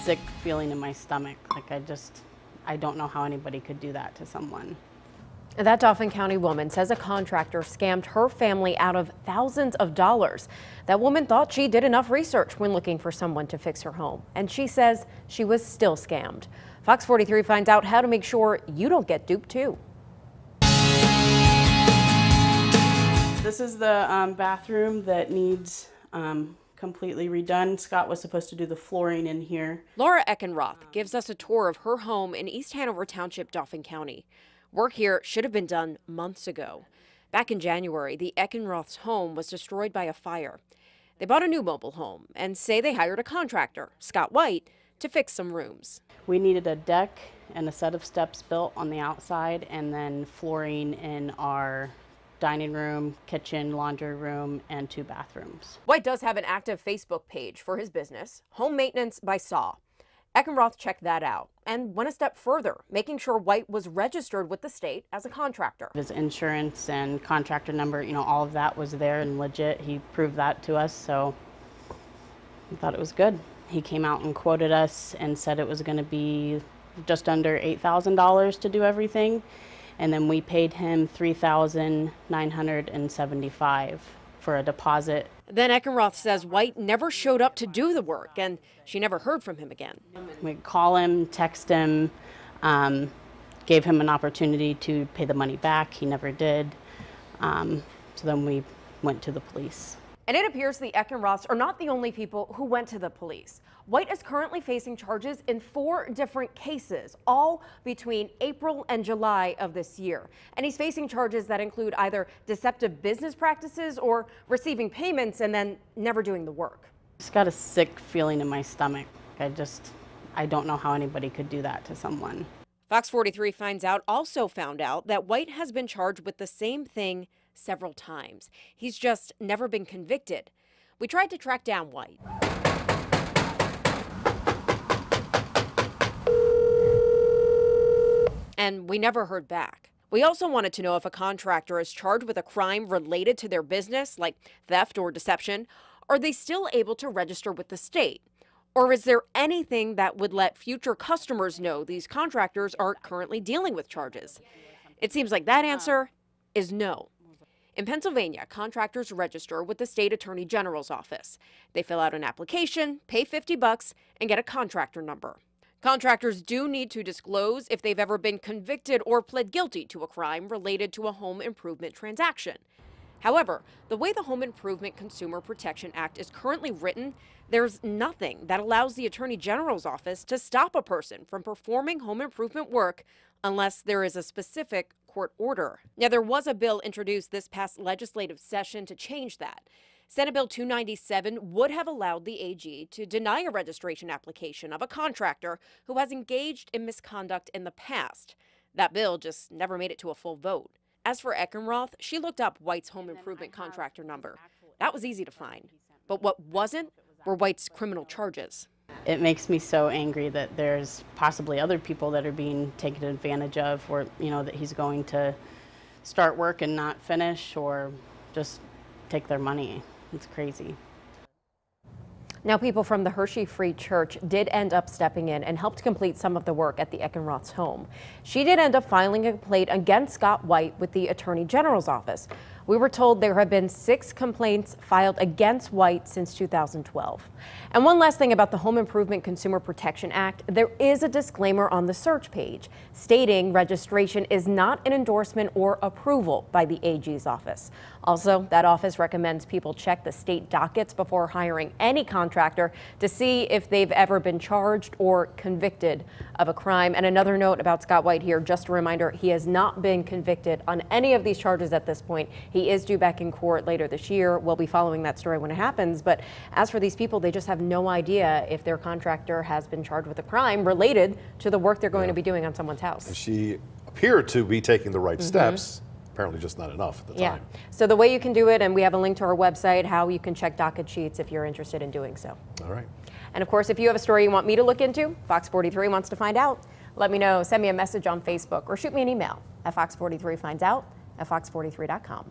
sick feeling in my stomach. Like I don't know how anybody could do that to someone. That Dauphin County woman says a contractor scammed her family out of thousands of dollars. That woman thought she did enough research when looking for someone to fix her home, and she says she was still scammed. Fox 43 finds out how to make sure you don't get duped too. This is the bathroom that needs completely redone. Scott was supposed to do the flooring in here. Laura Eckenroth gives us a tour of her home in East Hanover Township, Dauphin County. Work here should have been done months ago. Back in January, the Eckenroth's home was destroyed by a fire. They bought a new mobile home and say they hired a contractor, Scott White, to fix some rooms. We needed a deck and a set of steps built on the outside, and then flooring in our dining room, kitchen, laundry room, and 2 bathrooms. White does have an active Facebook page for his business, Home Maintenance by Saw. Eckenroth checked that out and went a step further, making sure White was registered with the state as a contractor. His insurance and contractor number, all of that was there and legit. He proved that to us, so we thought it was good. He came out and quoted us and said it was going to be just under $8,000 to do everything. And then we paid him $3,975 for a deposit. Then Eckenroth says White never showed up to do the work, and she never heard from him again. We'd call him, text him, gave him an opportunity to pay the money back. He never did. So then we went to the police. And it appears the Eckenroths are not the only people who went to the police. White is currently facing charges in 4 different cases, all between April and July of this year. And he's facing charges that include either deceptive business practices or receiving payments and then never doing the work. Just got a sick feeling in my stomach. I don't know how anybody could do that to someone. Fox 43 also found out that White has been charged with the same thing several times. He's just never been convicted. We tried to track down White. And we never heard back. We also wanted to know if a contractor is charged with a crime related to their business, like theft or deception, are they still able to register with the state? Or is there anything that would let future customers know these contractors are currently dealing with charges? It seems like that answer is no. In Pennsylvania, contractors register with the state attorney general's office. They fill out an application, pay $50, and get a contractor number. Contractors do need to disclose if they've ever been convicted or pled guilty to a crime related to a home improvement transaction. However, the way the Home Improvement Consumer Protection Act is currently written, there's nothing that allows the Attorney General's office to stop a person from performing home improvement work unless there is a specific court order. Now, there was a bill introduced this past legislative session to change that. Senate Bill 297 would have allowed the AG to deny a registration application of a contractor who has engaged in misconduct in the past. That bill just never made it to a full vote. As for Eckenroth, she looked up White's home improvement contractor number. That was easy to find. But what wasn't were White's criminal charges. It makes me so angry that there's possibly other people that are being taken advantage of, or that he's going to start work and not finish, or just take their money. It's crazy. Now, people from the Hershey Free Church did end up stepping in and helped complete some of the work at the Eckenroth's home. She did end up filing a complaint against Scott White with the Attorney General's office. We were told there have been 6 complaints filed against White since 2012. And one last thing about the Home Improvement Consumer Protection Act, there is a disclaimer on the search page stating registration is not an endorsement or approval by the AG's office. Also, that office recommends people check the state dockets before hiring any contractor to see if they've ever been charged or convicted of a crime. And another note about Scott White here, just a reminder, he has not been convicted on any of these charges at this point. He is due back in court later this year. We'll be following that story when it happens. But as for these people, they just have no idea if their contractor has been charged with a crime related to the work they're going to be doing on someone's house. And she appeared to be taking the right steps. Apparently just not enough at the time. So the way you can do it, and we have a link to our website, how you can check docket sheets if you're interested in doing so. All right. And of course, if you have a story you want me to look into, Fox 43 wants to find out, let me know. Send me a message on Facebook or shoot me an email at fox43findsout@fox43.com.